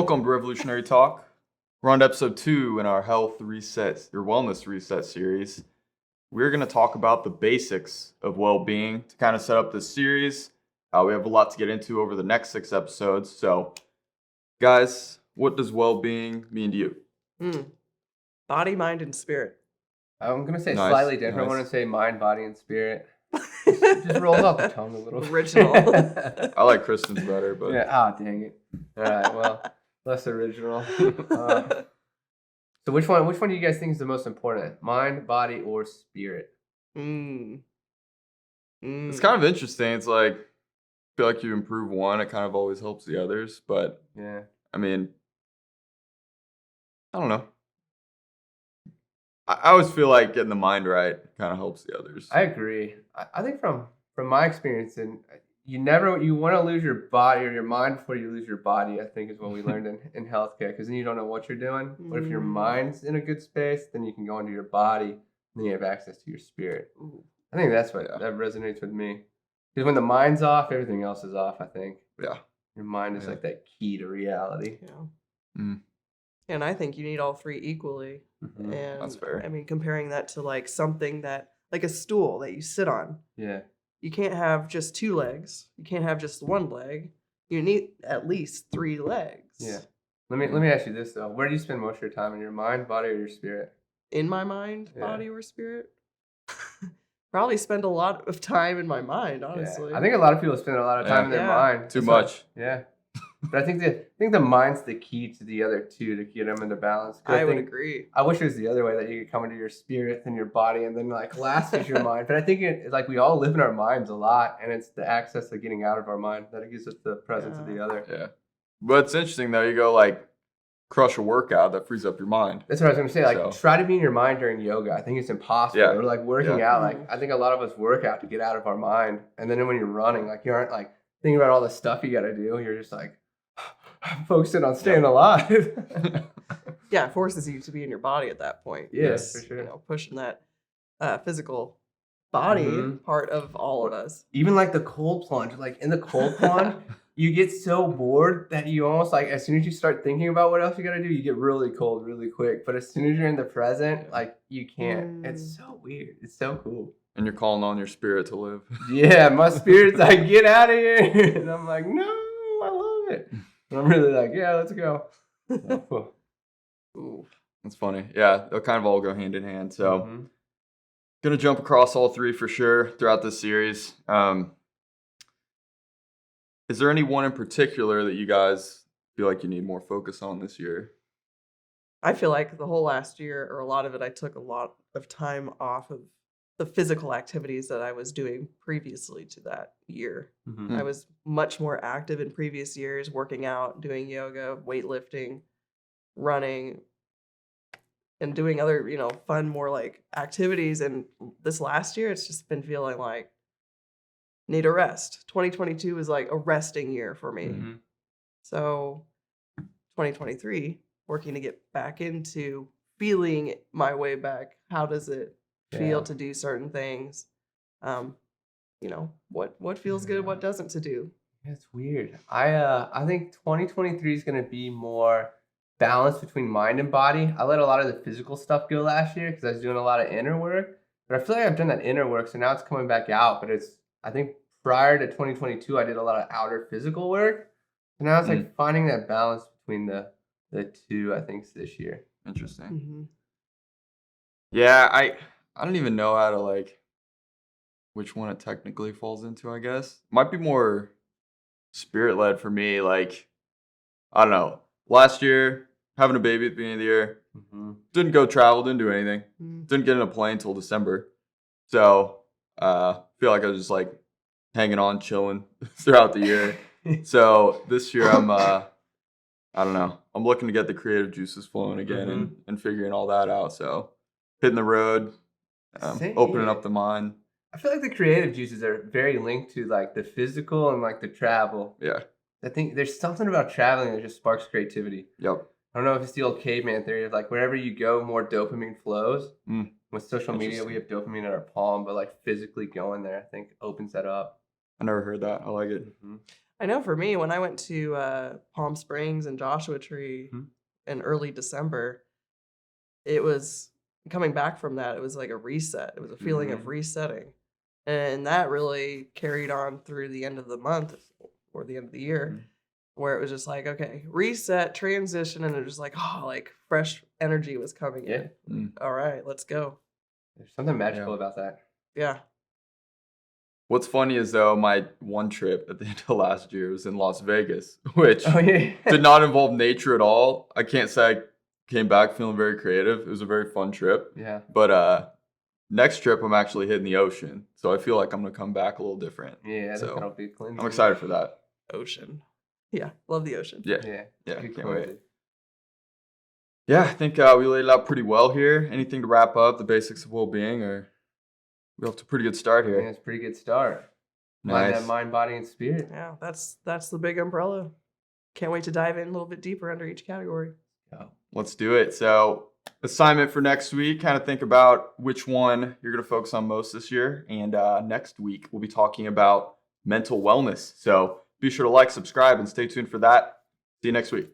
Welcome to Revolutionary Talk. We're on to episode 2 in our health reset or wellness reset series. We're going to talk about the basics of well-being to kind of set up this series. We have a lot to get into over the next 6 episodes. So, guys, what does well-being mean to you? Body, mind, and spirit. I'm going to say Nice, slightly different. nice. I want to say mind, body, and spirit. Just rolls off the tongue a little. Original. I like Kristen's better, but Yeah. Dang it. All right. Well, less original. So which one do you guys think is the most important? Mind, body, or spirit? it's kind of interesting. It's like, I feel like you improve one, it kind of always helps the others. But, Yeah. I mean, I don't know. I always feel like getting the mind right kind of helps the others. I agree. I think from my experience, and you want to lose your body or your mind before you lose your body, I think is what we learned in healthcare, because then you don't know what you're doing. But if your mind's in a good space, then you can go into your body, and then you have access to your spirit. I think that's what that resonates with me. Because when the mind's off, everything else is off, I think. Yeah. Your mind is like that key to reality. Yeah. And I think you need all three equally. Mm-hmm. And That's fair. I mean, comparing that to like something that, like a stool that you sit on. Yeah. You can't have just 2 legs. You can't have just 1 leg. You need at least 3 legs. Yeah. Let me ask you this though. Where do you spend most of your time? In your mind, body, or your spirit? In my mind, Yeah. body, or spirit? Probably spend a lot of time in my mind, honestly. Yeah. I think a lot of people spend a lot of time in their mind. Too That's much. Yeah. But I think the mind's the key to the other two to get them into balance. I would agree. I wish it was the other way, that you could come into your spirit and your body, and then like last is your mind. But I think it's like we all live in our minds a lot, and it's the access to getting out of our mind that gives us the presence of the other. Yeah. But it's interesting though, you go like crush a workout that frees up your mind. That's what I was going to say. Like, try to be in your mind during yoga. I think it's impossible. Yeah. Or like working out. Like, I think a lot of us work out to get out of our mind. And then when you're running, like you aren't like thinking about all the stuff you got to do. You're just like focusing on staying alive. Yeah, it forces you to be in your body at that point. Yes, for sure. You know, pushing that physical body part of all of us. Even like the cold plunge. Like in the cold plunge, you get so bored that you almost like, as soon as you start thinking about what else you got to do, you get really cold really quick. But as soon as you're in the present, like you can't. It's so weird. It's so cool. And you're calling on your spirit to live. Yeah, my spirit's like, get out of here. And I'm like, no, I love it. And I'm really like, yeah, let's go. Ooh, that's funny. Yeah, they'll kind of all go hand in hand. So, gonna jump across all 3 for sure throughout this series. Is there any one in particular that you guys feel like you need more focus on this year? I feel like the whole last year, or a lot of it, I took a lot of time off of the physical activities that I was doing previously to that year. I was much more active in previous years, working out, doing yoga, weightlifting, running, and doing other, fun, more like activities. And this last year, it's just been feeling like need a rest. 2022 was like a resting year for me. So 2023, working to get back into feeling my way back. How does it feel to do certain things? What feels good, what doesn't to do. It's weird. I think 2023 is going to be more balance between mind and body. I let a lot of the physical stuff go last year because I was doing a lot of inner work, but I feel like I've done that inner work, so now it's coming back out. But I think prior to 2022, I did a lot of outer physical work, and now it's like finding that balance between the two. I think this year. Interesting. Yeah, I don't even know how to like which one it technically falls into. I guess might be more spirit led for me. Like, I don't know. Last year, having a baby at the beginning of the year, didn't go travel, didn't do anything, didn't get in a plane until December. So, feel like I was just like hanging on, chilling throughout the year. So this year, I don't know. I'm looking to get the creative juices flowing again and figuring all that out. So, hitting the road, opening up the mind. I feel like the creative juices are very linked to like the physical and like the travel. Yeah. I think there's something about traveling that just sparks creativity. Yep. I don't know if it's the old caveman theory of like wherever you go, more dopamine flows. With social media, we have dopamine in our palm, but like physically going there, I think opens that up. I never heard that. I like it. I know for me, when I went to Palm Springs and Joshua Tree in early December, it was coming back from that. It was like a reset. It was a feeling of resetting. And that really carried on through the end of the month or the end of the year, where it was just like, okay, reset, transition. And it was just like, oh, like fresh energy was coming in. All right, let's go. There's something magical about that. Yeah. What's funny is though, my one trip at the end of last year was in Las Vegas, which did not involve nature at all. I can't say I came back feeling very creative. It was a very fun trip. Yeah. But next trip, I'm actually hitting the ocean. So I feel like I'm going to come back a little different. Yeah, so that'll be cleansing. I'm excited for that. Ocean. Yeah, love the ocean. Yeah. Yeah. Can't wait. Yeah, I think we laid it out pretty well here. Anything to wrap up the basics of well-being, or we're off to a pretty good start here? Yeah, it's a pretty good start. Nice. That mind, body, and spirit. Yeah, that's the big umbrella. Can't wait to dive in a little bit deeper under each category. Yeah, let's do it. So, assignment for next week, kind of think about which one you're going to focus on most this year. And next week, we'll be talking about mental wellness. So, be sure to like, subscribe, and stay tuned for that. See you next week.